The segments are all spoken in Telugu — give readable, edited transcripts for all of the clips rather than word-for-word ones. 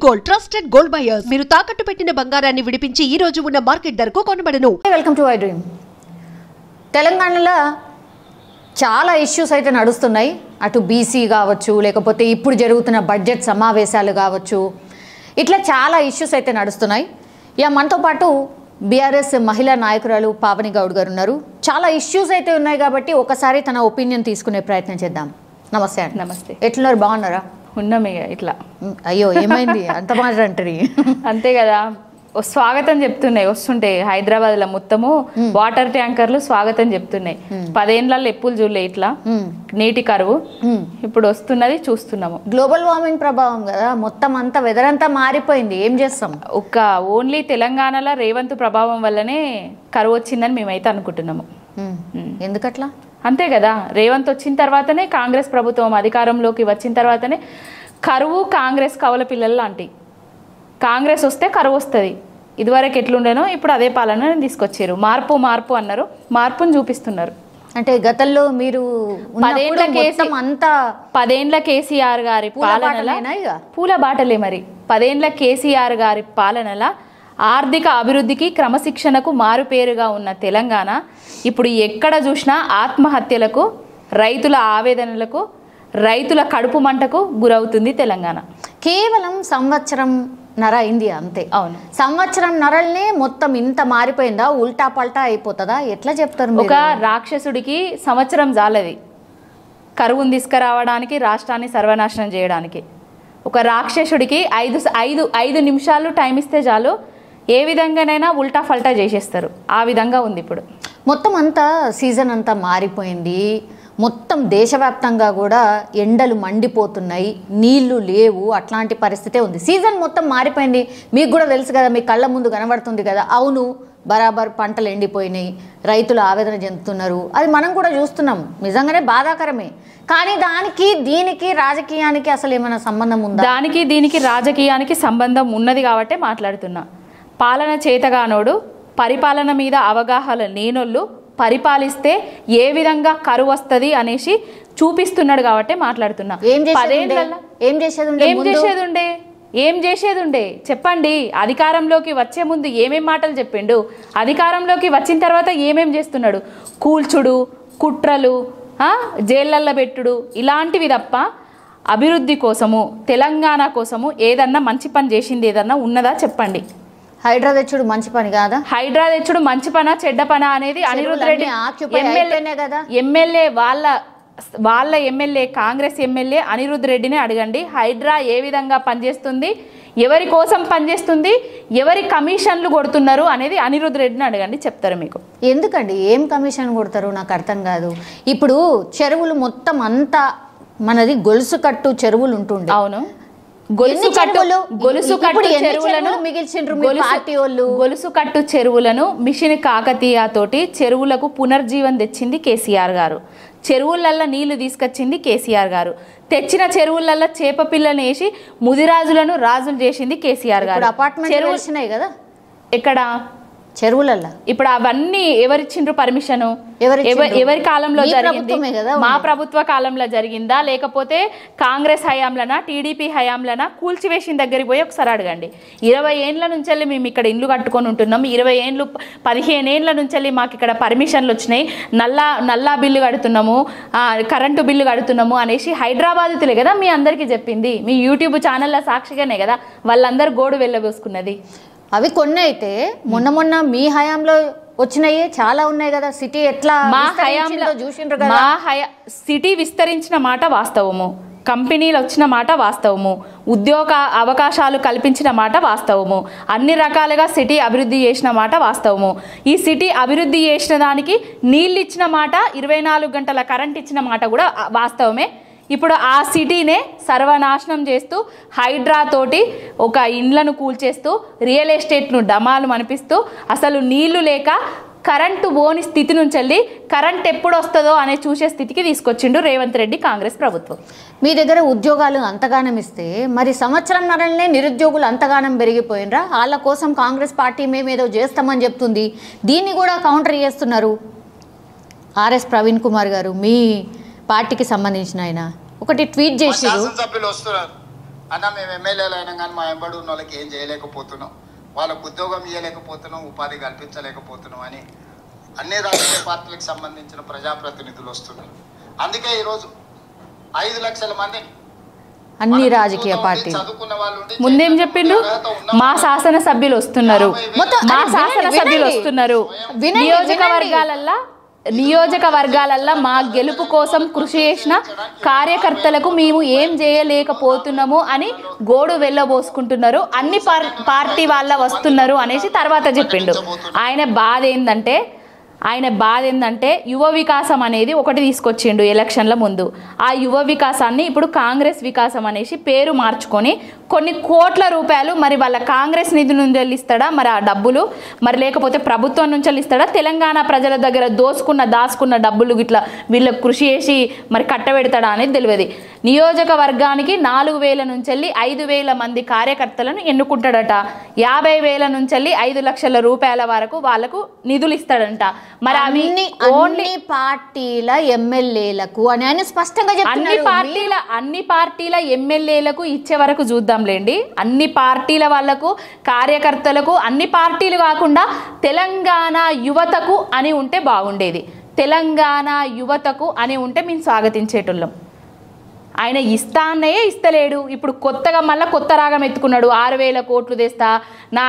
గోల్డ్ ట్రస్టెడ్ గోల్డ్ బయర్స్ మీరు తాకట్టు పెట్టిన బంగారాన్ని విడిపించి ఈ రోజు ఉన్న మార్కెట్ ధరకు కొనబడను. Welcome to iDream. తెలంగాణలో చాలా ఇష్యూస్ అయితే నడుస్తున్నాయి. అటు బీసీ కావచ్చు, లేకపోతే ఇప్పుడు జరుగుతున్న బడ్జెట్ సమావేశాలు కావచ్చు, ఇట్లా చాలా ఇష్యూస్ అయితే నడుస్తున్నాయి. ఇక మనతో పాటు బీఆర్ఎస్ మహిళా నాయకురాలు పావని గౌడ్ గారు ఉన్నారు. చాలా ఇష్యూస్ అయితే ఉన్నాయి కాబట్టి ఒకసారి తన ఒపీనియన్ తీసుకునే ప్రయత్నం చేద్దాం. నమస్తే అండి. నమస్తే. ఎట్లున్నారు? బాగున్నారా? ఉన్నామే ఇట్లా. అయ్యో ఏమైంది అంత మాట అంటారు? అంతే కదా, స్వాగతం చెప్తున్నాయి వస్తుంటాయి. హైదరాబాద్ లో మొత్తము వాటర్ ట్యాంకర్లు స్వాగతం చెప్తున్నాయి. 10 ఏళ్లలో ఎప్పులు చూడలే ఇట్లా నీటి కరువు. ఇప్పుడు వస్తున్నది, చూస్తున్నాము. గ్లోబల్ వార్మింగ్ ప్రభావం కదా, మొత్తం అంతా వెదర్ అంతా మారిపోయింది. ఏం చేస్తాం? ఓన్లీ తెలంగాణలో రేవంత్ ప్రభావం వల్లనే కరువు వచ్చిందని మేమైతే అనుకుంటున్నాము. ఎందుకట్లా? అంతే కదా, రేవంత్ వచ్చిన తర్వాతనే, కాంగ్రెస్ ప్రభుత్వం అధికారంలోకి వచ్చిన తర్వాతనే కరువు కాంగ్రెస్ కవల పిల్లలు లాంటి. కాంగ్రెస్ వస్తే కరువు వస్తుంది. ఇదివరకు ఎట్లుండేనో ఇప్పుడు అదే పాలన తీసుకొచ్చారు. మార్పు మార్పు అన్నారు, మార్పును చూపిస్తున్నారు. అంటే గతంలో మీరు 10 ఏళ్ల కేసీఆర్ గారి పాలనలో పూల బాటలే. మరి 10 ఏళ్ల కేసీఆర్ గారి పాలనలో ఆర్థిక అభివృద్ధికి, క్రమశిక్షణకు మారుపేరుగా ఉన్న తెలంగాణ ఇప్పుడు ఎక్కడ చూసినా ఆత్మహత్యలకు, రైతుల ఆవేదనలకు, రైతుల కడుపు మంటకు గురవుతుంది తెలంగాణ. కేవలం సంవత్సరం నర అయింది అంతే. అవును, సంవత్సరం నరల్నే మొత్తం ఇంత మారిపోయిందా? ఉల్టా పల్టా అయిపోతుందా? ఎట్లా చెప్తారు? ఒక రాక్షసుడికి సంవత్సరం జాలది కరువును తీసుకురావడానికి, రాష్ట్రాన్ని సర్వనాశనం చేయడానికి. ఒక రాక్షసుడికి 5 నిమిషాలు టైం ఇస్తే చాలు, ఏ విధంగానైనా ఉల్టా ఫల్టా చేసేస్తారు. ఆ విధంగా ఉంది ఇప్పుడు. మొత్తం అంతా సీజన్ అంతా మారిపోయింది. మొత్తం దేశవ్యాప్తంగా కూడా ఎండలు మండిపోతున్నాయి, నీళ్లు లేవు, అట్లాంటి పరిస్థితే ఉంది. సీజన్ మొత్తం మారిపోయింది. మీకు కూడా తెలుసు కదా, మీ కళ్ళ ముందు కనబడుతుంది కదా. అవును, బరాబర్ పంటలు ఎండిపోయినాయి, రైతులు ఆవేదన చెందుతున్నారు. అది మనం కూడా చూస్తున్నాం. నిజంగానే బాధాకరమే. కానీ దానికి దీనికి రాజకీయానికి అసలు ఏమైనా సంబంధం ఉందా? దానికి దీనికి రాజకీయానికి సంబంధం ఉన్నది కాబట్టే మాట్లాడుతున్నా. పాలన చేతగానోడు, పరిపాలన మీద అవగాహన లేనోళ్ళు పరిపాలిస్తే ఏ విధంగా కరువు వస్తుంది అనేసి చూపిస్తున్నాడు కాబట్టి మాట్లాడుతున్నా. ఏం చేసేది ఉండే చెప్పండి. అధికారంలోకి వచ్చే ముందు ఏమేం మాటలు చెప్పిండు, అధికారంలోకి వచ్చిన తర్వాత ఏమేం చేస్తున్నాడు? కూల్చుడు, కుట్రలు, జైళ్ళల్లో పెట్టుడు, ఇలాంటివి తప్ప అభివృద్ధి కోసము, తెలంగాణ కోసము ఏదన్నా మంచి పని చేసింది ఏదన్నా ఉన్నదా చెప్పండి. హైడ్రా తెచ్చుడు మంచి పని కాదా? హైడ్రా తెచ్చుడు మంచి పనా చెడ్డ పనా అనేది అనిరుద్ధ్ రెడ్డి ఎమ్మెల్యే వాళ్ళ ఎమ్మెల్యే, కాంగ్రెస్ ఎమ్మెల్యే అనిరుద్ధ్ రెడ్డిని అడగండి. హైడ్రా ఏ విధంగా పనిచేస్తుంది, ఎవరి కోసం పనిచేస్తుంది, ఎవరి కమిషన్లు కొడుతున్నారు అనేది అనిరుద్ధ్ రెడ్డిని అడగండి, చెప్తారు మీకు. ఎందుకండి ఏం కమిషన్ కొడతారు? నాకు అర్థం కాదు. ఇప్పుడు చెరువులు మొత్తం అంతా మనది గొలుసు కట్టు చెరువులు ఉంటుండే. అవును, గొలుసు కట్టు చెరువులను మిషన్ కాకతీయ తోటి చెరువులకు పునర్జీవం తెచ్చింది కేసీఆర్ గారు. చెరువులల్లో నీళ్లు తీసుకొచ్చింది కేసీఆర్ గారు. తెచ్చిన చెరువులల్లో చేప పిల్లని వేసి ముదిరాజులను రాజులు చేసింది కేసీఆర్ గారు. చెరువులు వచ్చినాయి కదా ఎక్కడ చెరువులల్లో. ఇప్పుడు అవన్నీ ఎవరిచ్చిండ్రు పర్మిషన్? ఎవరి కాలంలో జరిగింది? మా ప్రభుత్వ కాలంలో జరిగిందా, లేకపోతే కాంగ్రెస్ హయాంలనా, టీడీపీ హయాంలనా? కూల్చివేసిన దగ్గరికి పోయి ఒకసారి అడగండి. 20 ఏండ్ల నుంచి మేము ఇక్కడ ఇల్లు కట్టుకొని ఉంటున్నాం. 15 ఏండ్ల నుంచి మాకు ఇక్కడ పర్మిషన్లు వచ్చినాయి, నల్లా బిల్లు కడుతున్నాము, కరెంటు బిల్లు కడుతున్నాము అనేసి హైదరాబాదులే కదా మీ అందరికీ చెప్పింది. మీ యూట్యూబ్ ఛానల్లో సాక్షిగానే కదా వాళ్ళందరూ గోడు వెళ్ళబోసుకున్నది. అవి కొన్ని అయితే మొన్న మీ హయాంలో వచ్చినాయి చాలా ఉన్నాయి కదా. సిటీ ఎట్లా చూసిండ్రు కదా. సిటీ విస్తరించిన మాట వాస్తవము, కంపెనీలు వచ్చిన మాట వాస్తవము, ఉద్యోగ అవకాశాలు కల్పించిన మాట వాస్తవము, అన్ని రకాలుగా సిటీ అభివృద్ధి చేసిన మాట వాస్తవము. ఈ సిటీ అభివృద్ధి చేసిన దానికి నీళ్ళు ఇచ్చిన మాట, 24 గంటల కరెంట్ ఇచ్చిన మాట కూడా వాస్తవమే. ఇప్పుడు ఆ సిటీనే సర్వనాశనం చేస్తూ, హైడ్రా తోటి ఒక ఇండ్లను కూల్చేస్తూ, రియల్ ఎస్టేట్ను డమాలు అనిపిస్తూ, అసలు నీళ్లు లేక కరెంటు పోని స్థితి నుంచి వెళ్ళి కరెంట్ ఎప్పుడు వస్తుందో అనే చూసే స్థితికి తీసుకొచ్చిండు రేవంత్ రెడ్డి కాంగ్రెస్ ప్రభుత్వం. మీ దగ్గర ఉద్యోగాలు అంతగానం ఇస్తే మరి సంవత్సరం నరనే నిరుద్యోగులు అంతగానం పెరిగిపోయినరా? వాళ్ళ కోసం కాంగ్రెస్ పార్టీ మేమేదో చేస్తామని చెప్తుంది. దీన్ని కూడా కౌంటర్ చేస్తున్నారు. ఆర్ఎస్ ప్రవీణ్ కుమార్ గారు, మీ పార్టీకి సంబంధించిన ఆయన ఒకటి ట్వీట్ చేశారు. అన్న మేము ఎమ్మెల్యేలు అయినా కానీ మా ఎంబడి ఉన్న వాళ్ళకి ఏం చేయలేకపోతున్నాం, వాళ్ళకు ఉద్యోగం ఇవ్వలేకపోతున్నాం, ఉపాధి కల్పించలేకపోతున్నాం అని అన్ని రాజకీయ పార్టీలకు సంబంధించిన ప్రజాప్రతినిధులు వస్తున్నారు. అందుకే ఈరోజు 5 లక్షల మందిని అన్ని రాజకీయ పార్టీలు చదువుకున్న వాళ్ళు ఉండి ముందేం చెప్పిండు, మా శాసన సభ్యులు వస్తున్నారు, మా శాసన సభ్యులు వస్తున్నారు, నియోజకవర్గాలల్లో మా గెలుపు కోసం కృషి చేసిన కార్యకర్తలకు మేము ఏం చేయలేకపోతున్నాము అని గోడు వెళ్ళబోసుకుంటున్నారు, అన్ని పార్టీ వాళ్ళ వస్తున్నారు అనేసి తర్వాత చెప్పిండు. ఆయన బాధ ఏంటంటే యువ వికాసం అనేది ఒకటి తీసుకొచ్చిండు ఎలక్షన్ల ముందు. ఆ యువ వికాసాన్ని ఇప్పుడు కాంగ్రెస్ వికాసం అనేసి పేరు మార్చుకొని కొన్ని కోట్ల రూపాయలు మరి వాళ్ళ కాంగ్రెస్ నిధి నుంచి ఇస్తాడా, మరి ఆ డబ్బులు మరి లేకపోతే ప్రభుత్వం నుంచి ఇస్తాడా, తెలంగాణ ప్రజల దగ్గర దాచుకున్న డబ్బులు ఇట్లా వీళ్ళకి కృషి చేసి మరి కట్టబెడతాడా అనేది తెలియదు. నియోజకవర్గానికి 4,000 నుంచి 5,000 మంది కార్యకర్తలను ఎన్నుకుంటాడట. 50,000 నుంచి 5 లక్షల రూపాయల వరకు వాళ్ళకు నిధులు ఇస్తాడంట. మరి ఓన్లీ పార్టీల ఎమ్మెల్యేలకు అని ఆయన స్పష్టంగా చెప్తున్నారు. అన్ని పార్టీల ఎమ్మెల్యేలకు ఇచ్చే వరకు చూద్దాంలేండి. అన్ని పార్టీల వాళ్లకు కార్యకర్తలకు అన్ని పార్టీలు కాకుండా తెలంగాణ యువతకు అని ఉంటే బాగుండేది. తెలంగాణ యువతకు అని ఉంటే మేము స్వాగతించేటోళ్ళం. ఆయన ఇస్తలేడు. ఇప్పుడు కొత్తగా మళ్ళీ కొత్త రాగం ఎత్తుకున్నాడు. 6,000 కోట్లు తెస్తా, నా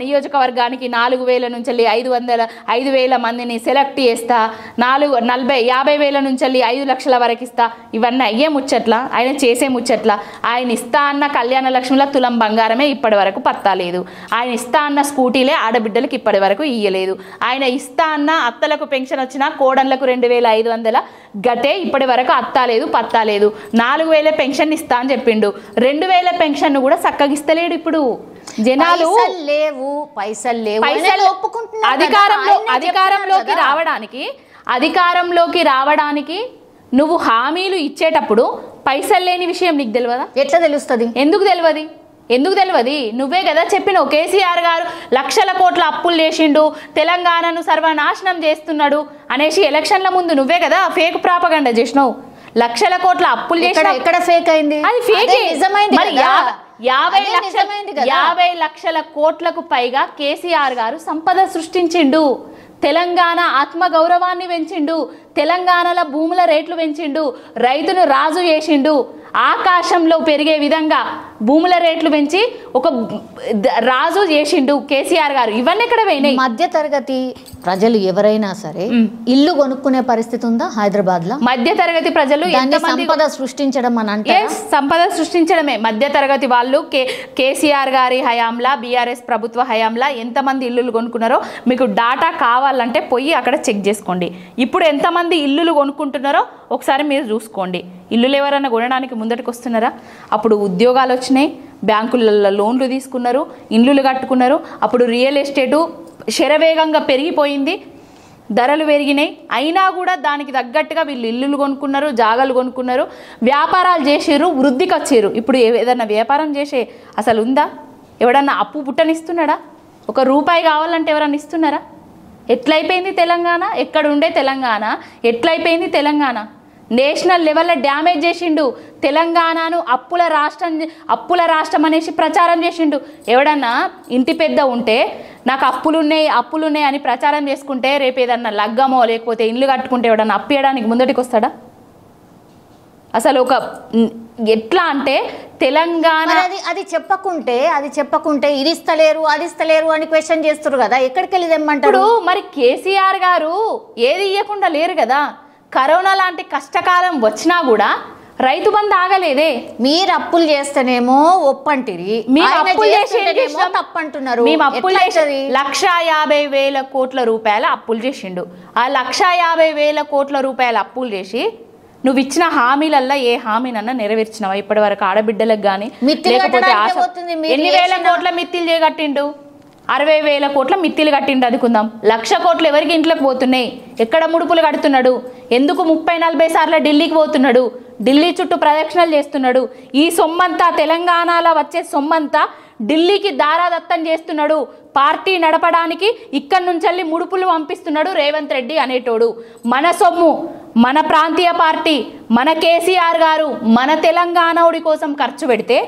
నియోజకవర్గానికి 4,000 నుంచి 5,000 మందిని సెలెక్ట్ చేస్తా, 50,000 నుంచి 5 లక్షల వరకు ఇస్తా. ఇవన్నీ అయ్యే ముచ్చట్ల, ఆయన చేసే ముచ్చట్ల. ఆయన ఇస్తా అన్న కళ్యాణ లక్ష్మిల తులం బంగారమే ఇప్పటి వరకు పత్తాలేదు. ఆయన ఇస్తా అన్న స్కూటీలే ఆడబిడ్డలకు ఇప్పటి వరకు ఇయ్యలేదు. ఆయన ఇస్తా అన్న అత్తలకు పెన్షన్ వచ్చినా కోడన్లకు 2,500 గతే ఇప్పటి వరకు అత్తాలేదు పత్తాలేదు. 4,000 పెన్షన్ ఇస్తా అని చెప్పిండు. 2,000 పెన్షన్ కూడా చక్కగిస్తలేడు. ఇప్పుడు జనాలు పైసలు లేవు అధికారంలోకి రావడానికి నువ్వు హామీలు ఇచ్చేటప్పుడు పైసలు లేని విషయం నీకు తెలియదా? ఎట్లా తెలుస్తుంది? ఎందుకు తెలియదు? నువ్వే కదా చెప్పినావు. కేసీఆర్ గారు లక్షల కోట్ల అప్పులు చేసిండు, తెలంగాణను సర్వనాశనం చేస్తున్నాడు అనేసి ఎలక్షన్ల ముందు నువ్వే కదా ఫేక్ ప్రాపగండా చేసినావు. లక్షల కోట్ల అప్పులు చేసిన ఎక్కడ ఫేక్ అయింది? అది ఫేక్. మరి 50 లక్షల కోట్లకు పైగా కేసీఆర్ గారు సంపద సృష్టించిండు. తెలంగాణ ఆత్మ గౌరవాన్ని పెంచిండు. తెలంగాణలో భూముల రేట్లు పెంచిండు. రైతును రాజు చేసిండు. ఆకాశంలో పెరిగే విధంగా భూముల రేట్లు పెంచి ఒక రాజు చేసిండు కేసీఆర్ గారు. ఇవన్నీ ఎక్కడ పోయినాయి? మధ్య తరగతి ప్రజలు ఎవరైనా సరే ఇల్లు కొనుక్కునే పరిస్థితి ఉందా హైదరాబాద్ లో? మధ్య తరగతి ప్రజలు సంపద సృష్టించడం అని అంటే సంపద సృష్టించడమే. మధ్య తరగతి వాళ్ళు కేసీఆర్ గారి హయాంలా, బీఆర్ఎస్ ప్రభుత్వ హయాంలా ఎంతమంది ఇల్లులు కొనుక్కున్నారో మీకు డాటా కావాలంటే పోయి అక్కడ చెక్ చేసుకోండి. ఇప్పుడు ఎంతమంది ఇల్లులు కొనుక్కుంటున్నారో ఒకసారి మీరు చూసుకోండి. ఇల్లులు ఎవరైనా కొనడానికి ముందటికి వస్తున్నారా? అప్పుడు ఉద్యోగాలు వచ్చినాయి, బ్యాంకులలో లోన్లు తీసుకున్నారు, ఇల్లులు కట్టుకున్నారు. అప్పుడు రియల్ ఎస్టేటు శరవేగంగా పెరిగిపోయింది, ధరలు పెరిగినాయి. అయినా కూడా దానికి తగ్గట్టుగా వీళ్ళు ఇల్లులు కొనుక్కున్నారు, జాగాలు కొనుక్కున్నారు, వ్యాపారాలు చేసారు, వృద్ధికి వచ్చారు. ఇప్పుడు ఏదన్నా వ్యాపారం చేసే అసలు ఉందా? ఎవడన్నా అప్పు పుట్టనిస్తున్నాడా? 1 రూపాయి కావాలంటే ఎవరన్నా ఇస్తున్నారా? ఎట్లయిపోయింది తెలంగాణ? ఎక్కడ ఉండే తెలంగాణ ఎట్లయిపోయింది తెలంగాణ? నేషనల్ లెవెల్లో డ్యామేజ్ చేసిండు తెలంగాణను. అప్పుల రాష్ట్రం అనేసి ప్రచారం చేసిండు. ఎవడన్నా ఇంటి పెద్ద ఉంటే నాకు అప్పులున్నాయి అని ప్రచారం చేసుకుంటే రేపు ఏదన్నా లగ్గమో లేకపోతే ఇల్లు కట్టుకుంటే ఎవడన్నా అప్పియడానికి ముందటికి వస్తాడా? అసలు ఎట్లా అంటే తెలంగాణ అది చెప్పకుంటే ఇది ఇస్తలేరు అది ఇస్తలేరు అని క్వశ్చన్ చేస్తారు కదా. ఎక్కడికి వెళ్ళి తెమ్మంటారు? మరి కేసీఆర్ గారు ఏది ఇవ్వకుండా లేరు కదా. కరోనా లాంటి కష్టకాలం వచ్చినా కూడా రైతు బంధు ఆగలేదే. మీరు అప్పులు చేస్తేనేమో ఒప్పంటిరి, తప్పంటున్నారు. మేము అప్పులు చేసి 1,50,000 కోట్ల రూపాయల అప్పులు చేసిండు. ఆ 1,50,000 కోట్ల రూపాయల అప్పులు చేసి నువ్వు ఇచ్చిన హామీలల్లా ఏ హామీనన్నా నెరవేర్చినావా ఇప్పటి వరకు? ఆడబిడ్డలకు కానీ లేకపోతే ఎన్ని వేల కోట్ల మిత్తిలు చేయగట్టిండు? 60,000 కోట్ల మిత్తిలు కట్టిండు అనుకుందాం. 1,00,000 కోట్లు ఎవరికి ఇంట్లోకి పోతున్నాయి? ఎక్కడ ముడుపులు కడుతున్నాడు? ఎందుకు 30-40 సార్లు ఢిల్లీకి పోతున్నాడు? ఢిల్లీ చుట్టూ ప్రదక్షిణలు చేస్తున్నాడు. ఈ సొమ్మంతా తెలంగాణలో వచ్చే సొమ్మంతా ఢిల్లీకి దారాదత్తం చేస్తున్నాడు. పార్టీ నడపడానికి ఇక్కడి నుంచి ముడుపులు పంపిస్తున్నాడు రేవంత్ రెడ్డి అనేటోడు. మన సొమ్ము, మన ప్రాంతీయ పార్టీ, మన కేసీఆర్ గారు మన తెలంగాణోడి కోసం ఖర్చు పెడితే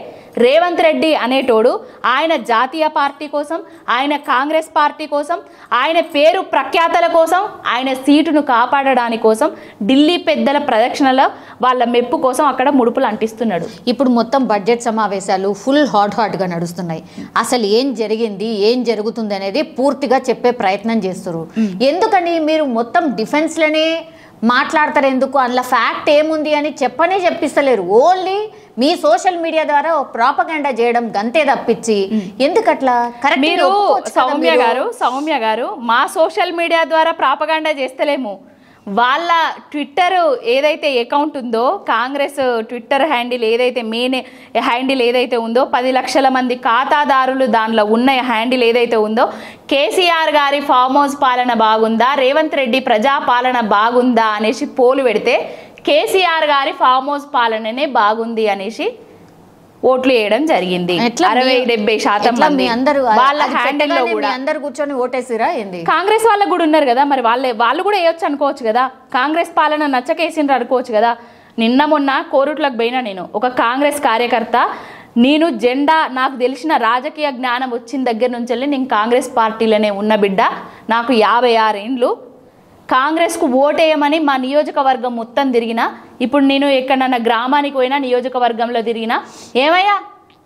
రేవంత్ రెడ్డి అనేటోడు ఆయన జాతీయ పార్టీ కోసం, ఆయన కాంగ్రెస్ పార్టీ కోసం, ఆయన పేరు ప్రఖ్యాతల కోసం, ఆయన సీటును కాపాడడానికి కోసం ఢిల్లీ పెద్దల ప్రదక్షిణలో వాళ్ళ మెప్పు కోసం అక్కడ ముడుపులు అంటిస్తున్నాడు. ఇప్పుడు మొత్తం బడ్జెట్ సమావేశాలు ఫుల్ హాట్గా నడుస్తున్నాయి. అసలు ఏం జరిగింది, ఏం జరుగుతుంది అనేది పూర్తిగా చెప్పే ప్రయత్నం చేస్తారు. ఎందుకని మీరు మొత్తం డిఫెన్స్లోనే మాట్లాడతారు? ఎందుకు? అందులో ఫ్యాక్ట్ ఏముంది అని చెప్పిస్తలేరు. ఓన్లీ మీ సోషల్ మీడియా ద్వారా ప్రాపగండా చేయడం గంతే తప్పించి ఎందుకట్లా? కరెక్ట్. మీరు సౌమ్య గారు మా సోషల్ మీడియా ద్వారా ప్రాపగండా చేస్తలేము. వాళ్ళ ట్విట్టర్ ఏదైతే అకౌంట్ ఉందో, కాంగ్రెస్ ట్విట్టర్ హ్యాండిల్ ఏదైతే మెయిన్ హ్యాండిల్ ఏదైతే ఉందో, 10 లక్షల మంది ఖాతాదారులు దానిలో ఉన్న హ్యాండిల్ ఏదైతే ఉందో, కేసీఆర్ గారి ఫామ్ హౌస్ పాలన బాగుందా, రేవంత్ రెడ్డి ప్రజా పాలన బాగుందా అనేసి పోలు పెడితే కేసీఆర్ గారి ఫామ్ హౌస్ పాలననే బాగుంది అనేసి ఓట్లు వేయడం జరిగింది. 60-70% మంది వాళ్ళ హ్యాండిల్ లో కూడా అందరు కూర్చొని ఓటేసిరా ఏంది? కాంగ్రెస్ వాళ్ళకు కూడా ఉన్నారు కదా, మరి వాళ్ళు కూడా వేయొచ్చు అనుకోవచ్చు కదా. కాంగ్రెస్ పాలన నచ్చకేసిండ్రు అనుకోవచ్చు కదా. నిన్న మొన్న కోరుట్లకు పోయినా నేను ఒక కాంగ్రెస్ కార్యకర్త, నేను జెండా నాకు తెలిసిన రాజకీయ జ్ఞానం వచ్చిన దగ్గర నుంచి నేను కాంగ్రెస్ పార్టీలోనే ఉన్న బిడ్డ, నాకు 56 ఏండ్లు, కాంగ్రెస్కు ఓటేయమని మా నియోజకవర్గం మొత్తం తిరిగినా, ఇప్పుడు నేను ఎక్కడన్నా గ్రామానికి పోయినా నియోజకవర్గంలో తిరిగినా, ఏమయ్యా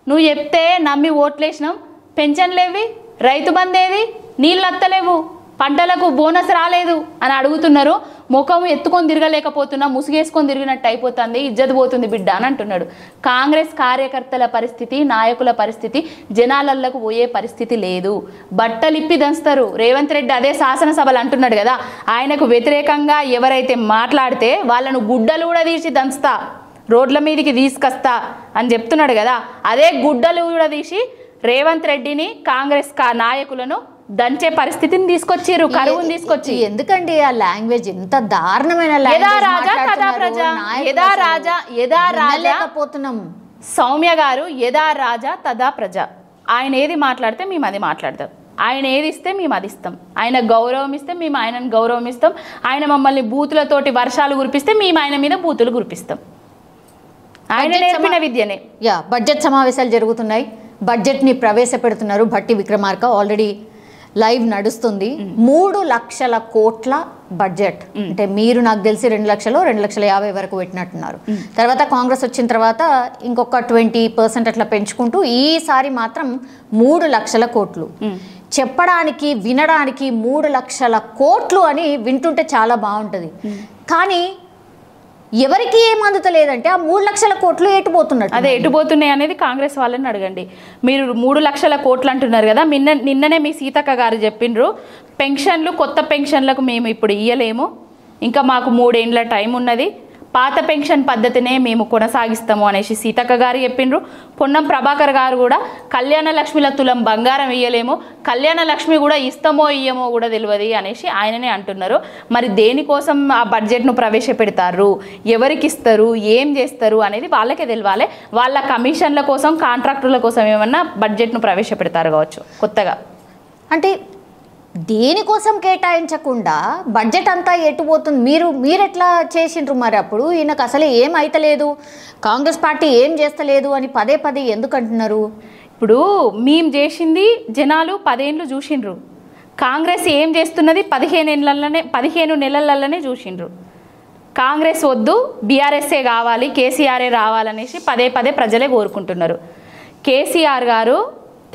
నువ్వు చెప్తే నమ్మి ఓట్లేసినాం, పెన్షన్లేవి, రైతు బందేది, నీళ్ళు అత్తలేవు, పంటలకు బోనస్ రాలేదు అని అడుగుతున్నారు. ముఖం ఎత్తుకొని తిరగలేకపోతున్నా, ముసుగేసుకొని తిరిగినట్టు అయిపోతుంది, ఇజ్జత్ పోతుంది బిడ్డ అని అంటున్నాడు. కాంగ్రెస్ కార్యకర్తల పరిస్థితి, నాయకుల పరిస్థితి జనాలకు పోయే పరిస్థితి లేదు. బట్టలిప్పి దంచుతారు. రేవంత్ రెడ్డి అదే శాసనసభలు అంటున్నాడు కదా, ఆయనకు వ్యతిరేకంగా ఎవరైతే మాట్లాడితే వాళ్ళను గుడ్డలు కూడా తీసి దంచుతా, రోడ్ల మీదకి తీసుకొస్తా అని చెప్తున్నాడు కదా, అదే గుడ్డలు కూడా తీసి రేవంత్ రెడ్డిని కాంగ్రెస్ నాయకులను దంచే పరిస్థితిని తీసుకొచ్చారు, కరువుని తీసుకొచ్చి. ఎందుకండి ఆ లాంగ్వేజ్ ఎంత దారుణమైన లేకపోతున్నాం. సౌమ్య గారు యదా రాజా తదా ప్రజ. ఆయన ఏది మాట్లాడితే మేము అది మాట్లాడతాం, ఆయన ఏది ఇస్తే మేము అది ఇస్తాం, ఆయన గౌరవం ఇస్తే మేము ఆయనను గౌరవం ఇస్తాం, ఆయన మమ్మల్ని బూతులతోటి వర్షాలు కురిపిస్తే మేము ఆయన మీద బూతులు కురిపిస్తాం. ఆయన నేర్పిన విద్యనే. బడ్జెట్ సమావేశాలు జరుగుతున్నాయి, బడ్జెట్ని ప్రవేశపెడుతున్నారు. భట్టి విక్రమార్క ఆల్రెడీ లైవ్ నడుస్తుంది. 3 లక్షల కోట్ల బడ్జెట్ అంటే మీరు నాకు తెలిసి 2 లక్షలు 2,50,000 వరకు పెట్టినట్టున్నారు. తర్వాత కాంగ్రెస్ వచ్చిన తర్వాత ఇంకొక 20% అట్లా పెంచుకుంటూ ఈసారి మాత్రం 3 లక్షల కోట్లు. చెప్పడానికి వినడానికి 3 లక్షల కోట్లు అని వింటుంటే చాలా బాగుంటుంది, కానీ ఎవరికి ఏం అందుతలేదంటే ఆ 3 లక్షల కోట్లు ఎటుపోతున్నట్టు. అదే ఎటుపోతున్నాయి అనేది కాంగ్రెస్ వాళ్ళని అడగండి. మీరు 3 లక్షల కోట్లు అంటున్నారు కదా, నిన్ననే మీ సీతక్క గారు చెప్పిండ్రు, పెన్షన్లు కొత్త పెన్షన్లకు మేము ఇప్పుడు ఇయ్యలేము, ఇంకా మాకు 3 ఏండ్ల టైం ఉన్నది, పాత పెన్షన్ పద్ధతినే మేము కొనసాగిస్తాము అనేసి సీతక్క గారు చెప్పిండ్రు. పొన్నం ప్రభాకర్ గారు కూడా కళ్యాణ లక్ష్మిల తులం బంగారం ఇయ్యలేము, కళ్యాణ లక్ష్మి కూడా ఇస్తామో ఇయ్యమో కూడా తెలియదు అనేసి ఆయననే అంటున్నారు. మరి దేనికోసం ఆ బడ్జెట్ను ప్రవేశపెడతారు, ఎవరికి ఇస్తారు, ఏం చేస్తారు అనేది వాళ్ళకే తెలియాలి. వాళ్ళ కమిషన్ల కోసం, కాంట్రాక్టుల కోసం ఏమన్నా బడ్జెట్ను ప్రవేశపెడతారు కావచ్చు కొత్తగా. అంటే దేనికోసం కేటాయించకుండా బడ్జెట్ అంతా ఎటుపోతుంది? మీరు ఎట్లా చేసిండ్రు మరి? అప్పుడు ఈయనకు అసలే ఏం అయితలేదు, కాంగ్రెస్ పార్టీ ఏం చేస్తలేదు అని పదే ఎందుకు అంటున్నారు? ఇప్పుడు మేము చేసింది జనాలు 10 ఏళ్ళు చూసిండ్రు, కాంగ్రెస్ ఏం చేస్తున్నది 15 నెలలలోనే చూసిండ్రు. కాంగ్రెస్ వద్దు, బీఆర్ఎస్ఏ కావాలి, కేసీఆర్ఏ రావాలనేసి పదే ప్రజలే కోరుకుంటున్నారు. కేసీఆర్ గారు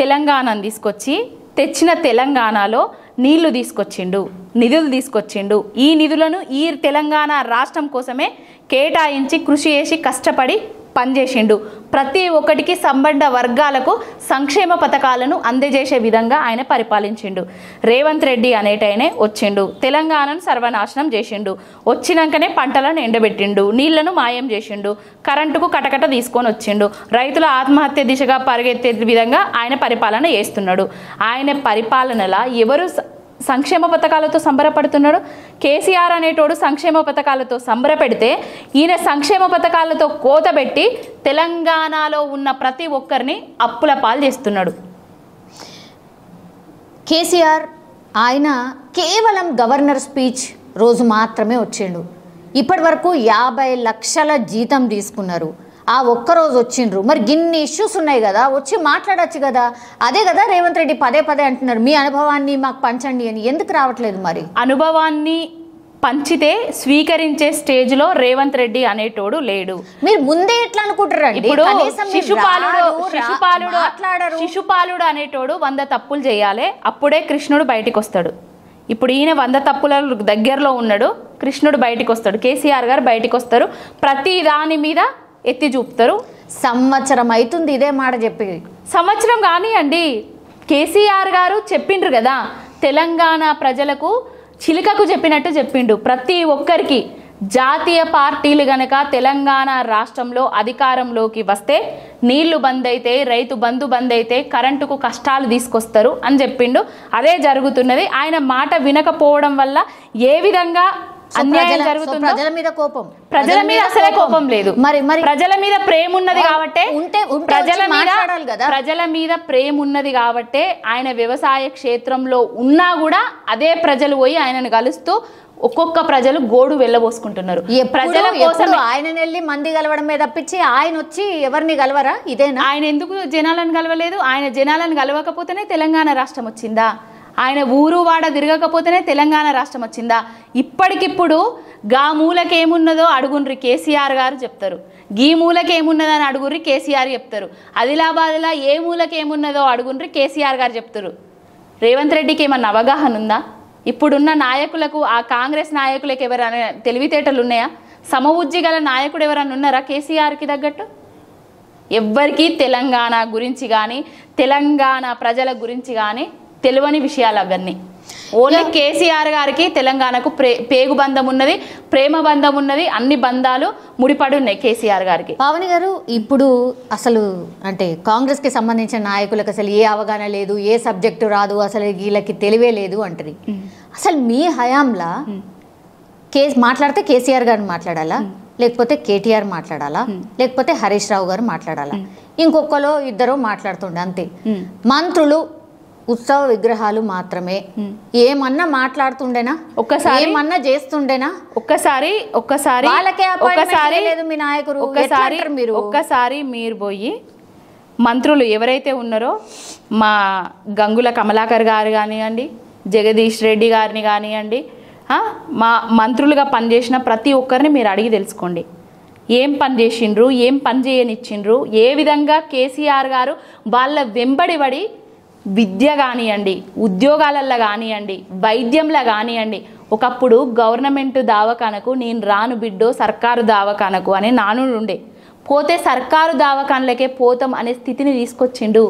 తెలంగాణను తీసుకొచ్చి తెచ్చిన తెలంగాణలో నీళ్లు తీసుకొచ్చిండు, నిధులు తీసుకొచ్చిండు. ఈ నిధులను ఈ తెలంగాణ రాష్ట్రం కోసమే కేటాయించి కృషి చేసి కష్టపడి పనిచేసిండు. ప్రతి ఒక్కటికి సంబంధ వర్గాలకు సంక్షేమ పథకాలను అందజేసే విధంగా ఆయన పరిపాలించిండు. రేవంత్ రెడ్డి అనేటైనే వచ్చిండు, తెలంగాణను సర్వనాశనం చేసిండు, వచ్చినాకనే పంటలను ఎండబెట్టిండు, నీళ్లను మాయం చేసిండు, కరెంటుకు కటకట తీసుకొని వచ్చిండు, రైతుల ఆత్మహత్య దిశగా పరిగెత్తే విధంగా ఆయన పరిపాలన చేస్తున్నాడు. ఆయన పరిపాలనలా ఎవరు సంక్షేమ పథకాలతో సంబరపడుతున్నాడు? కేసీఆర్ అనేటోడు సంక్షేమ పథకాలతో సంబరపెడితే ఈయన సంక్షేమ పథకాలతో కోతబెట్టి తెలంగాణలో ఉన్న ప్రతి ఒక్కరిని అప్పుల పాలు చేస్తున్నాడు. కేసీఆర్ ఆయన కేవలం గవర్నర్ స్పీచ్ రోజు మాత్రమే వచ్చిండు. ఇప్పటి వరకు 50 లక్షల జీతం తీసుకున్నారు. ఆ ఒక్కరోజు వచ్చిండ్రు, మరి గిన్ని ఇష్యూస్ ఉన్నాయి కదా, వచ్చి మాట్లాడచ్చు కదా. అదే కదా రేవంత్ రెడ్డి పదే పదే అంటున్నారు, మీ అనుభవాన్ని మాకు పంచండి అని. ఎందుకు రావట్లేదు మరి? అనుభవాన్ని పంచితే స్వీకరించే స్టేజ్ లో రేవంత్ రెడ్డి అనేటోడు లేడు. మీరు ముందే ఎట్లా అనుకుంటారండి? ఇప్పుడు శిశుపాలుడు అనేటోడు 100 తప్పులు చేయాలి, అప్పుడే కృష్ణుడు బయటికి వస్తాడు. ఇప్పుడు ఈయన 100 తప్పుల దగ్గరలో ఉన్నాడు, కృష్ణుడు బయటికి వస్తాడు, కేసీఆర్ గారు బయటికి వస్తారు, ప్రతి దాని మీద ఎత్తి చూపుతారు. సంవత్సరం అవుతుంది ఇదే మాట చెప్పి. సంవత్సరం కానీ అండి, కేసీఆర్ గారు చెప్పిండ్రు కదా, తెలంగాణ ప్రజలకు చిలుకకు చెప్పినట్టు చెప్పిండు. ప్రతి ఒక్కరికి జాతీయ పార్టీలు గనక తెలంగాణ రాష్ట్రంలో అధికారంలోకి వస్తే నీళ్లు బంద్ అయితే, రైతు బంధు బంద్ అయితే, కరెంటుకు కష్టాలు తీసుకొస్తారు అని చెప్పిండు. అదే జరుగుతున్నది. ఆయన మాట వినకపోవడం వల్ల ఏ విధంగా అన్యాయం జరుగుతుందో, ప్రజల మీద కోపం, ప్రజల మీద అసలే కోపం లేదు, మరి ప్రజల మీద ప్రేమ ఉన్నది కాబట్టి, ప్రజల మీద ప్రేమ ఉన్నది కాబట్టి ఆయన వ్యవసాయ క్షేత్రంలో ఉన్నా కూడా అదే ప్రజలు పోయి ఆయనను కలుస్తూ ఒక్కొక్క ప్రజలు గోడు వెళ్ళబోసుకుంటున్నారు. ప్రజల కోసం ఆయన వెళ్ళి మంది కలవడమే తప్పించి ఆయన వచ్చి ఎవరిని కలవరా? ఇదేనా? ఆయన ఎందుకు జనాలను కలవలేదు? ఆయన జనాలను కలవకపోతేనే తెలంగాణ రాష్ట్రం వచ్చిందా? ఆయన ఊరు వాడ తిరగకపోతేనే తెలంగాణ రాష్ట్రం వచ్చిందా? ఇప్పటికిప్పుడు గా మూలకేమున్నదో అడుగుండ్రి కేసీఆర్ గారు చెప్తారు, గీ మూలకేమున్నదని అడుగుండ్రి కేసీఆర్ చెప్తారు, ఆదిలాబాద్లో ఏ మూలకేమున్నదో అడుగుండ్రి కేసీఆర్ గారు చెప్తారు. రేవంత్ రెడ్డికి ఏమన్నా అవగాహన ఉందా? ఇప్పుడున్న నాయకులకు, ఆ కాంగ్రెస్ నాయకులకు ఎవరైనా తెలివితేటలు ఉన్నాయా? సమవుజ్జి గల నాయకుడు ఎవరైనా ఉన్నారా కేసీఆర్కి తగ్గట్టు? ఎవ్వరికీ తెలంగాణ గురించి కానీ తెలంగాణ ప్రజల గురించి కానీ తెలియని విషయాలు అవన్నీ. ఓన్లీ కేసీఆర్ గారికి తెలంగాణకు పేగు బంధం ఉన్నది, ప్రేమ బంధం ఉన్నది, అన్ని బంధాలు ముడిపడి ఉన్నాయి కేసీఆర్ గారికి. పావని గారు, ఇప్పుడు అసలు అంటే కాంగ్రెస్ కి సంబంధించిన నాయకులకు అసలు ఏ అవగాహన లేదు, ఏ సబ్జెక్టు రాదు, అసలు వీళ్ళకి తెలివే లేదు అంటది. అసలు మీ హయాంలా మాట్లాడితే కేసీఆర్ గారు మాట్లాడాలా, లేకపోతే కేటీఆర్ మాట్లాడాలా, లేకపోతే హరీష్ రావు గారు మాట్లాడాలా, ఇంకొకరు ఇద్దరు మాట్లాడుతుండే అంతే. మంత్రులు ఉత్సవ విగ్రహాలు మాత్రమే. ఏమన్నా మాట్లాడుతుండేనా? ఒక్కసారి ఏమన్నా చేస్తుండేనా? ఒక్కసారి మీరు పోయి మంత్రులు ఎవరైతే ఉన్నారో, మా గంగుల కమలాకర్ గారు కానివ్వండి, జగదీష్ రెడ్డి గారిని కానివ్వండి, మా మంత్రులుగా పనిచేసిన ప్రతి ఒక్కరిని మీరు అడిగి తెలుసుకోండి. ఏం పని చేసిండ్రు, ఏం పని చేయనిచ్చిండ్రు, ఏ విధంగా కేసీఆర్ గారు వాళ్ళ వెంబడిబడి విద్య కానివ్వండి, ఉద్యోగాలల్లో కానివ్వండి, వైద్యంలో కానివ్వండి. ఒకప్పుడు గవర్నమెంట్ దవాఖానకు నేను రాను బిడ్డో సర్కారు దవాఖానకు అనే నానుడు ఉండే. పోతే సర్కారు దవాఖానలకే పోతాం అనే స్థితిని తీసుకొచ్చిండు.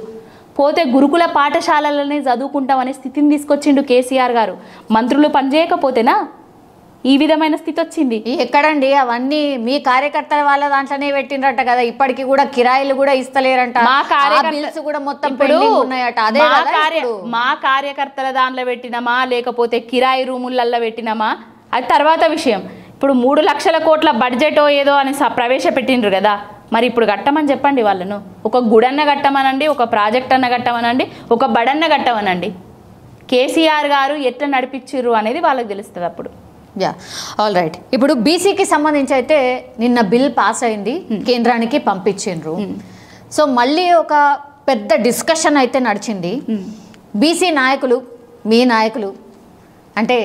పోతే గురుకుల పాఠశాలలనే చదువుకుంటాం అనే స్థితిని తీసుకొచ్చిండు కేసీఆర్ గారు. మంత్రులు పనిచేయకపోతేనా ఈ విధమైన స్థితి వచ్చింది? ఎక్కడండి అవన్నీ మీ కార్యకర్తల వాళ్ళ దాంట్లోనే పెట్టినట్ట కదా. ఇప్పటికి కూడా కిరాయిలు కూడా ఇస్తలేరంట, మా కార్యకర్తల దాంట్లో పెట్టినమా లేకపోతే కిరాయి రూములల్లో పెట్టినమా అది తర్వాత విషయం. ఇప్పుడు 3 లక్షల కోట్ల బడ్జెట్ ఏదో అని ప్రవేశపెట్టిండ్రు కదా, మరి ఇప్పుడు కట్టమని చెప్పండి వాళ్ళను. ఒక గుడన్న కట్టమనండి, ఒక ప్రాజెక్ట్ అన్న కట్టమనండి, ఒక బడన్న కట్టమనండి. కేసీఆర్ గారు ఎట్లా నడిపించారు అనేది వాళ్ళకి తెలుస్తుంది అప్పుడు. All right. ఇప్పుడు బీసీకి సంబంధించి అయితే నిన్న బిల్ పాస్ అయింది, కేంద్రానికి పంపించిండ్రు. సో మళ్ళీ ఒక పెద్ద డిస్కషన్ అయితే నడిచింది. బీసీ నాయకులు, మీ నాయకులు అంటే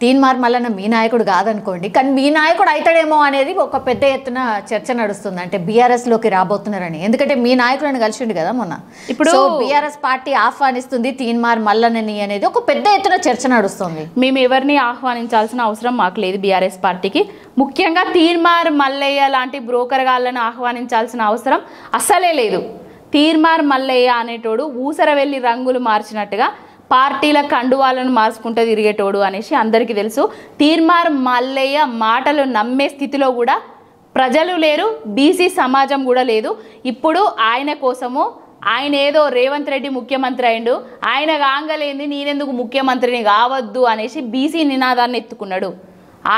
తీన్మార్ మల్లన్న మీ నాయకుడు కాదనుకోండి, కానీ మీ నాయకుడు అవుతాడేమో అనేది ఒక పెద్ద ఎత్తున చర్చ నడుస్తుంది. అంటే బీఆర్ఎస్లోకి రాబోతున్నారని. ఎందుకంటే మీ నాయకులను కలిసిండు కదా మొన్న. ఇప్పుడు బీఆర్ఎస్ పార్టీ ఆహ్వానిస్తుంది తీన్మార్ మల్లన్నని అనేది ఒక పెద్ద ఎత్తున చర్చ నడుస్తుంది. మేము ఎవరిని ఆహ్వానించాల్సిన అవసరం మాకు లేదు బీఆర్ఎస్ పార్టీకి. ముఖ్యంగా తీన్మార్ మల్లయ్య లాంటి బ్రోకర్ గాళ్ళను ఆహ్వానించాల్సిన అవసరం అస్సలే లేదు. తీన్మార్ మల్లయ్య అనేటోడు ఊసర వెళ్ళి రంగులు మార్చినట్టుగా పార్టీల కండువాలను మార్చుకుంటూ తిరిగేటోడు అనేసి అందరికీ తెలుసు. తీన్మార్ మల్లయ్య మాటలు నమ్మే స్థితిలో కూడా ప్రజలు లేరు, బీసీ సమాజం కూడా లేదు. ఇప్పుడు ఆయన కోసము ఆయన ఏదో రేవంత్ రెడ్డి ముఖ్యమంత్రి అయిండు, ఆయన కాంగలేంది నేనెందుకు ముఖ్యమంత్రిని కావద్దు అనేసి బీసీ నినాదాన్ని ఎత్తుకున్నాడు.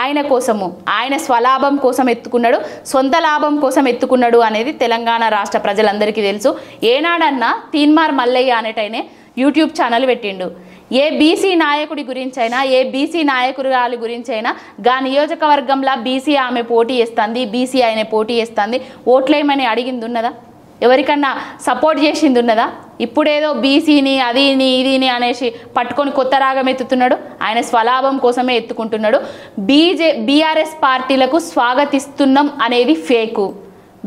ఆయన కోసము, ఆయన స్వలాభం కోసం ఎత్తుకున్నాడు, సొంత లాభం కోసం ఎత్తుకున్నాడు అనేది తెలంగాణ రాష్ట్ర ప్రజలందరికీ తెలుసు. ఏనాడన్నా తీన్మార్ మల్లయ్య అనేటైనే యూట్యూబ్ ఛానల్ పెట్టిండు. ఏ బీసీ నాయకుడి గురించైనా ఏ బీసీ నాయకురాలి గురించైనా గా నియోజకవర్గంలో బీసీ ఆమె పోటీ చేస్తుంది, బీసీ ఆయన పోటీ చేస్తుంది, ఓట్లేయమని అడిగింది ఉన్నదా? ఎవరికన్నా సపోర్ట్ చేసింది ఉన్నదా? ఇప్పుడేదో బీసీని అదిని ఇదిని అనేసి పట్టుకొని కొత్త రాగం ఎత్తుతున్నాడు. ఆయన స్వలాభం కోసమే ఎత్తుకుంటున్నాడు. బీఆర్ఎస్ పార్టీలకు స్వాగతిస్తున్నాం అనేది ఫేకు.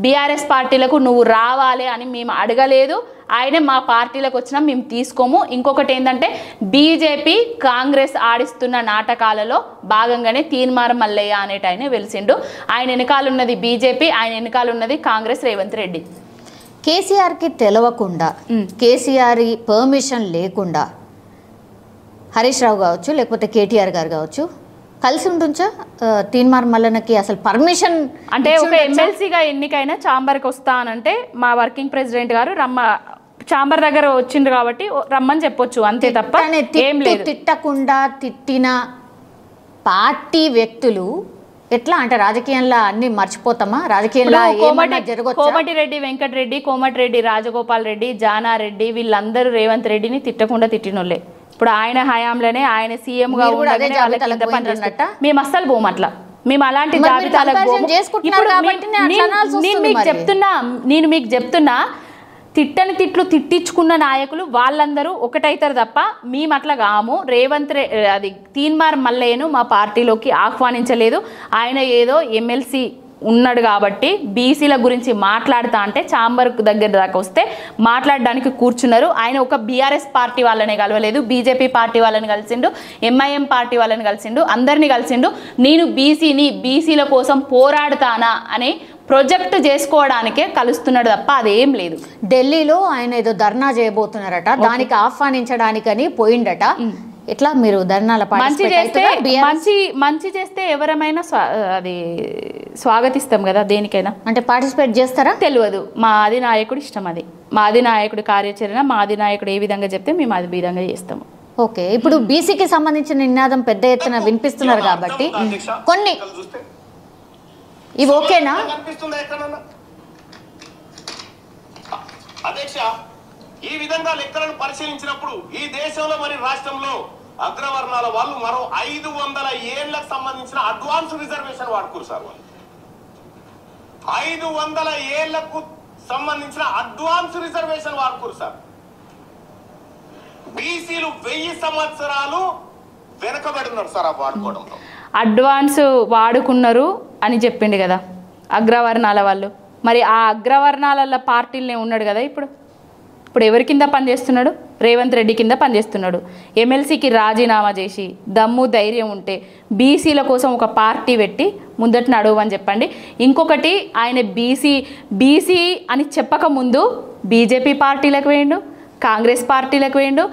బీఆర్ఎస్ పార్టీలకు నువ్వు రావాలి అని మేము అడగలేదు. ఆయన మా పార్టీలకు వచ్చినా మేము తీసుకోము. ఇంకొకటి ఏంటంటే బీజేపీ కాంగ్రెస్ ఆడిస్తున్న నాటకాలలో భాగంగానే తీన్మార్ మల్లయ్య అనేట ఆయన వెలిసిండు. ఆయన వెనకాల ఉన్నది బీజేపీ, ఆయన వెనకాల ఉన్నది కాంగ్రెస్, రేవంత్ రెడ్డి. కేసీఆర్కి తెలవకుండా, కేసీఆర్ పర్మిషన్ లేకుండా హరీష్ రావు కావచ్చు లేకపోతే కేటీఆర్ గారు కావచ్చు కలిసి ఉంటుంచా తీన్మార్ మల్లన్నకి? అసలు పర్మిషన్ అంటే ఒక ఎమ్మెల్సీగా ఎన్నికైనా ఛాంబర్కి వస్తానంటే మా వర్కింగ్ ప్రెసిడెంట్ గారు ఛాంబర్ దగ్గర వచ్చిండ్రు కాబట్టి రమ్మని చెప్పొచ్చు, అంతే తప్ప ఏం లేదు. తిట్టకుండా తిట్టిన పార్టీ వ్యక్తులు ఎట్లా అంటే రాజకీయంలో అన్ని మర్చిపోతామా? రాజకీయంలో కోమటిరెడ్డి వెంకటరెడ్డి, కోమటిరెడ్డి రాజగోపాల్ రెడ్డి, జానారెడ్డి వీళ్ళందరూ రేవంత్ రెడ్డిని తిట్టకుండా తిట్టినోళ్ళే. ఇప్పుడు ఆయన హయాంలోనే ఆయన సీఎంగా మేము అస్సలు పోము అట్లా. మేము అలాంటి జాబితాలకు నేను మీకు చెప్తున్నా తిట్టని తిట్లు తిట్టించుకున్న నాయకులు వాళ్ళందరూ ఒకటైతారు తప్ప మేము అట్లా కాము. అది తీన్మార్ మల్లయ్యను మా పార్టీలోకి ఆహ్వానించలేదు. ఆయన ఏదో ఎమ్మెల్సీ ఉన్నాడు కాబట్టి బీసీల గురించి మాట్లాడుతా అంటే ఛాంబర్ దగ్గర దాకా వస్తే మాట్లాడడానికి కూర్చున్నారు. ఆయన ఒక బీఆర్ఎస్ పార్టీ వాళ్ళనే కలవలేదు, బీజేపీ పార్టీ వాళ్ళని కలిసిండు, ఎంఐఎం పార్టీ వాళ్ళని కలిసిండు, అందరినీ కలిసిండు. నేను బీసీల కోసం పోరాడుతానా అని ప్రొజెక్ట్ చేసుకోవడానికే కలుస్తున్నాడు తప్ప అదేం లేదు. ఢిల్లీలో ఆయన ఏదో ధర్నా చేయబోతున్నారట, దానికి ఆహ్వానించడానికని పోయిండట. ఎట్లా మీరు ధర్నాల మంచి చేస్తే ఎవరమైనా అది స్వాగతిస్తాం కదా, దేనికైనా. అంటే పార్టిసిపేట్ చేస్తారా తెలియదు. మా అధినాయకుడు ఇష్టం, అది మా అధినాయకుడి కార్యాచరణ. మా అధినాయకుడు ఏ విధంగా చెప్తే మేము అది విధంగా చేస్తాము. ఓకే, ఇప్పుడు బీసీకి సంబంధించిన నినాదం పెద్ద ఎత్తున వినిపిస్తున్నారు కాబట్టి కొన్ని ఇవి ఓకేనా? అధ్యక్ష, ఈ విధంగా లెక్కలను పరిశీలించినప్పుడు ఈ దేశంలో మరి రాష్ట్రంలో అగ్రవర్ణాల వాళ్ళు మరో 500 ఏళ్లకు సంబంధించిన అడ్వాన్స్ రిజర్వేషన్ వాడుకోరు సార్. వాళ్ళు 500 ఏళ్లకు సంబంధించిన అడ్వాన్స్ రిజర్వేషన్ వాడుకోరు సార్. బీసీలు 1000 సంవత్సరాలు వెనకబడి ఉన్నారు సార్ ఆ వాడుకోవడంలో. అడ్వాన్స్ వాడుకున్నారు అని చెప్పిండు కదా అగ్రవర్ణాల వాళ్ళు. మరి ఆ అగ్రవర్ణాల పార్టీలనే ఉన్నాడు కదా ఇప్పుడు ఎవరి కింద పనిచేస్తున్నాడు? రేవంత్ రెడ్డి కింద పనిచేస్తున్నాడు. ఎమ్మెల్సీకి రాజీనామా చేసి దమ్ము ధైర్యం ఉంటే బీసీల కోసం ఒక పార్టీ పెట్టి ముందట నడవని చెప్పండి. ఇంకొకటి, ఆయన బీసీ అని చెప్పకముందు బీజేపీ పార్టీలకు వేయండు, కాంగ్రెస్ పార్టీలకు వేయండు.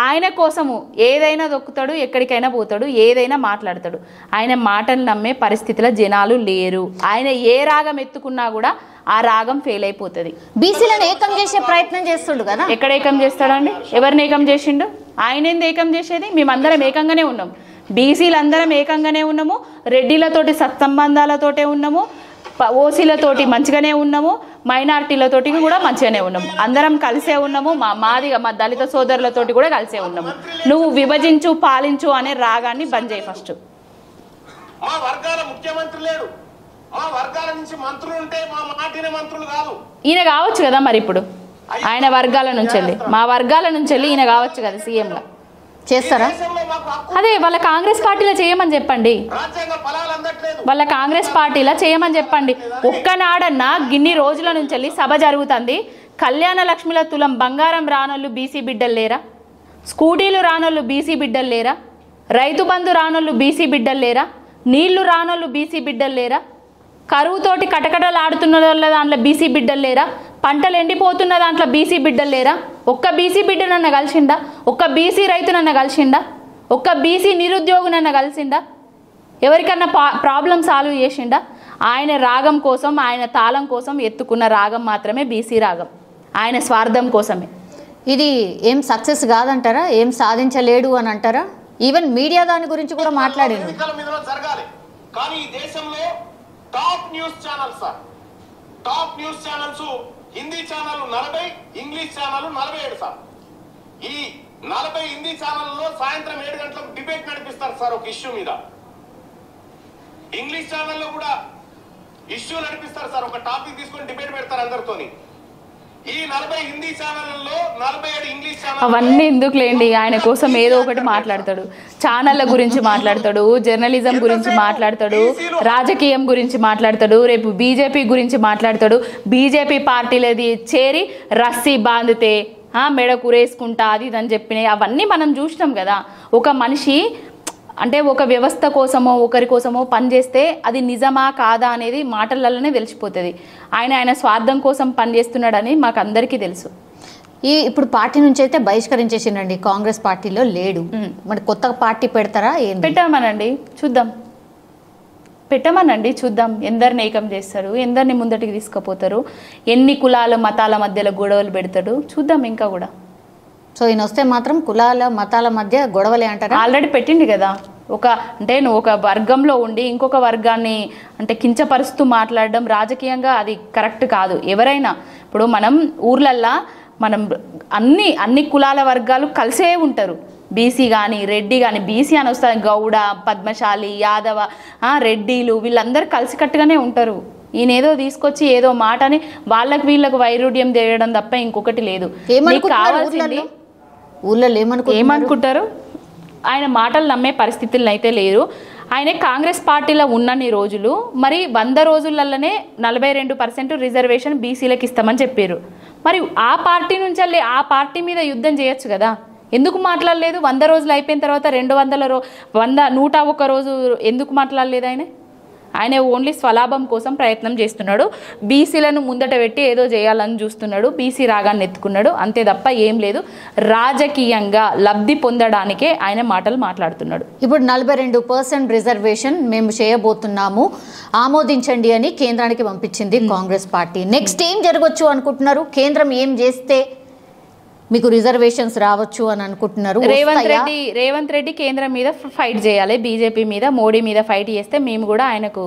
ఆయన కోసము ఏదైనా దొక్కుతాడు, ఎక్కడికైనా పోతాడు, ఏదైనా మాట్లాడతాడు. ఆయన మాటలు నమ్మే పరిస్థితిలో జనాలు లేరు. ఆయన ఏ రాగం ఎత్తుకున్నా కూడా ఆ రాగం ఫెయిల్ అయిపోతుంది. బీసీలను ఏకం చేసే ప్రయత్నం చేస్తుండు కదా. ఎక్కడ ఏకం చేస్తాడండి? ఎవరిని ఏకం చేసిండు? ఆయన ఏంది ఏకం చేసేది? మేమందరం ఏకంగానే ఉన్నాం, బీసీలందరం ఏకంగానే ఉన్నాము, రెడ్డిలతోటి సత్సంబంధాలతోటే ఉన్నాము, ఓసీలతోటి మంచిగానే ఉన్నాము, మైనారిటీలతోటి కూడా మంచిగానే ఉన్నాము, అందరం కలిసే ఉన్నాము. మా దళిత సోదరులతోటి కూడా కలిసే ఉన్నాము. నువ్వు విభజించు పాలించు అనే రాగాన్ని బంద్ చేయి ఫస్ట్. మా వర్గాల ముఖ్యమంత్రి లేడు, మా వర్గాల నుంచి మంత్రులు ఉంటే మా మాటిన మంత్రులు కాదు. ఈయన కావచ్చు కదా మరి ఇప్పుడు ఆయన వర్గాల నుంచి వెళ్ళి, మా వర్గాల నుంచి వెళ్ళి ఈయన కావచ్చు కదా సీఎంగా. చేస్తారా? అదే వాళ్ళ కాంగ్రెస్ పార్టీలో చేయమని చెప్పండి, వాళ్ళ కాంగ్రెస్ పార్టీలో చేయమని చెప్పండి. ఒక్కనాడన్నా గిన్ని రోజుల నుంచి వెళ్ళి సభ జరుగుతుంది. కళ్యాణ లక్ష్మిల తులం బంగారం రానోళ్ళు బీసీ బిడ్డలు లేరా? స్కూటీలు రానోళ్ళు బీసీ బిడ్డలు లేరా? రైతు బంధు రానోళ్ళు బీసీ బిడ్డలు లేరా? నీళ్లు రానోళ్ళు బీసీ బిడ్డలు లేరా? కరువుతోటి కటకటలు ఆడుతున్న వాళ్ళ దాంట్లో బీసీ బిడ్డలు లేరా? పంటలు ఎండిపోతున్న దాంట్లో బీసీ బిడ్డలు లేరా? ఒక్క బీసీ బిడ్డ నన్ను కలిసిండా? ఒక్క బీసీ రైతు నన్ను కలిసిండా? ఒక్క బీసీ నిరుద్యోగి నన్ను కలిసిండా? ఎవరికన్నా ప్రాబ్లం సాల్వ్ చేసిండా? ఆయన రాగం కోసం, ఆయన తాళం కోసం ఎత్తుకున్న రాగం మాత్రమే బీసీ రాగం, ఆయన స్వార్థం కోసమే. ఇది ఏం సక్సెస్ కాదంటారా? ఏం సాధించలేడు అని అంటారా? ఈవెన్ మీడియా దాని గురించి కూడా మాట్లాడింది. కానీ ఈ దేశంలో top news channels sir, top news channels Hindi channel 40, English channel 47 sir. ఈ 40 హిందీ ఛానల్లో సాయంత్రం 7 గంటలకు డిబేట్ నడిపిస్తారు సార్ ఒక ఇష్యూ మీద. ఇంగ్లీష్ ఛానల్లో కూడా ఇష్యూ నడిపిస్తారు సార్, ఒక టాపిక్ తీసుకొని డిబేట్ పెడతారు అందరితోని. ఈ 40 హిందీ ఛానల్లో 47 ఇంగ్లీష్ ఛానల్. అవన్నీ ఎందుకులేండి, ఆయన కోసం ఏదో ఒకటి మాట్లాడతాడు. ఛానళ్ళ గురించి మాట్లాడతాడు, జర్నలిజం గురించి మాట్లాడతాడు, రాజకీయం గురించి మాట్లాడతాడు, రేపు బీజేపీ గురించి మాట్లాడతాడు. బీజేపీ పార్టీలది చేరి రస్సీ బాంధితే మెడ కురేసుకుంటా అది ఇదని చెప్పినాయి. అవన్నీ మనం చూసినాం కదా. ఒక మనిషి అంటే ఒక వ్యవస్థ కోసమో ఒకరి కోసమో పనిచేస్తే అది నిజమా కాదా అనేది మాటలలోనే తెలిసిపోతుంది. ఆయన స్వార్థం కోసం పనిచేస్తున్నాడని మాకు అందరికీ తెలుసు. ఇప్పుడు పార్టీ నుంచి అయితే బహిష్కరించేసిండండి, కాంగ్రెస్ పార్టీలో లేడు. మరి కొత్త పార్టీ పెడతారా? పెట్టామనండి చూద్దాం, పెట్టమనండి చూద్దాం. ఎందరిని ఏకం చేస్తారు, ఎందరిని ముందటికి తీసుకుపోతారు, ఎన్ని కులాల మతాల మధ్యలో గొడవలు పెడతాడు చూద్దాం. ఇంకా కూడా సో ఈయన వస్తే మాత్రం కులాల మతాల మధ్య గొడవలే అంటారా? ఆల్రెడీ పెట్టిండు కదా. అంటే నువ్వు ఒక వర్గంలో ఉండి ఇంకొక వర్గాన్ని అంటే కించపరుస్తూ మాట్లాడడం రాజకీయంగా అది కరెక్ట్ కాదు. ఎవరైనా ఇప్పుడు మనం ఊర్లల్లా మనం అన్ని కులాల వర్గాలు కలిసే ఉంటారు. బీసీ కానీ రెడ్డి కానీ, బీసీ అని వస్తుంది గౌడ, పద్మశాలి, యాదవ, రెడ్డిలు వీళ్ళందరూ కలిసికట్టుగానే ఉంటారు. ఈయన ఏదో తీసుకొచ్చి ఏదో మాటని వాళ్ళకి వీళ్ళకు వైరుధ్యం చేయడం తప్ప ఇంకొకటి లేదు. కావాల్సింది ఊళ్ళో ఏమనుకుంటారు, ఆయన మాటలు నమ్మే పరిస్థితుల్లో అయితే లేరు. ఆయన కాంగ్రెస్ పార్టీలో ఉన్నన్ని రోజులు మరి 100 రోజులలోనే 42% రిజర్వేషన్ బీసీలకు ఇస్తామని చెప్పారు. మరి ఆ పార్టీ నుంచి వెళ్ళి ఆ పార్టీ మీద యుద్ధం చేయొచ్చు కదా, ఎందుకు మాట్లాడలేదు? 100 రోజులు అయిపోయిన తర్వాత 101 రోజు ఎందుకు మాట్లాడలేదు? ఆయన ఓన్లీ స్వలాభం కోసం ప్రయత్నం చేస్తున్నాడు. బీసీలను ముందట పెట్టి ఏదో చేయాలని చూస్తున్నాడు, బీసీ రాగాన్ని ఎత్తుకున్నాడు అంతే తప్ప ఏం లేదు. రాజకీయంగా లబ్ధి పొందడానికే ఆయన మాటలు మాట్లాడుతున్నాడు. ఇప్పుడు 42% రిజర్వేషన్ మేము చేయబోతున్నాము, ఆమోదించండి అని కేంద్రానికి పంపించింది కాంగ్రెస్ పార్టీ. నెక్స్ట్ ఏం జరగవచ్చు అనుకుంటున్నారు? కేంద్రం ఏం చేస్తే మీకు రిజర్వేషన్స్ రావచ్చు అని అనుకుంటున్నారు? రేవంత్ రెడ్డి కేంద్రం మీద ఫైట్ చేయాలి, బీజేపీ మీద మోడీ మీద ఫైట్ చేస్తే మేము కూడా ఆయనకు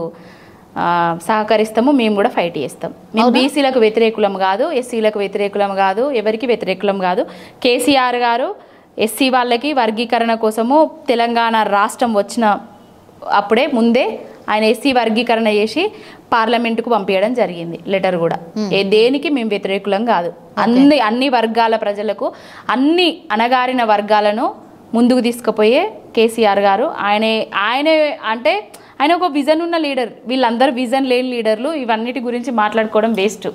సహకరిస్తాము, మేము కూడా ఫైట్ చేస్తాం. మేము బీసీలకు వ్యతిరేకులం కాదు, ఎస్సీలకు వ్యతిరేకులం కాదు, ఎవరికి వ్యతిరేకులం కాదు. కేసీఆర్ గారు ఎస్సీ వాళ్ళకి వర్గీకరణ కోసము తెలంగాణ రాష్ట్రం వచ్చిన అప్పుడే ముందే ఆయన ఎస్సీ వర్గీకరణ చేసి పార్లమెంటుకు పంపించడం జరిగింది లెటర్ కూడా. దేనికి మేము వ్యతిరేకులం కాదు. అన్ని వర్గాల ప్రజలకు, అన్ని అణగారిన వర్గాలను ముందుకు తీసుకుపోయే కేసీఆర్ గారు. ఆయనే అంటే ఆయన ఒక విజన్ ఉన్న లీడర్. వీళ్ళందరూ విజన్ లేని లీడర్లు. ఇవన్నిటి గురించి మాట్లాడుకోవడం వేస్ట్.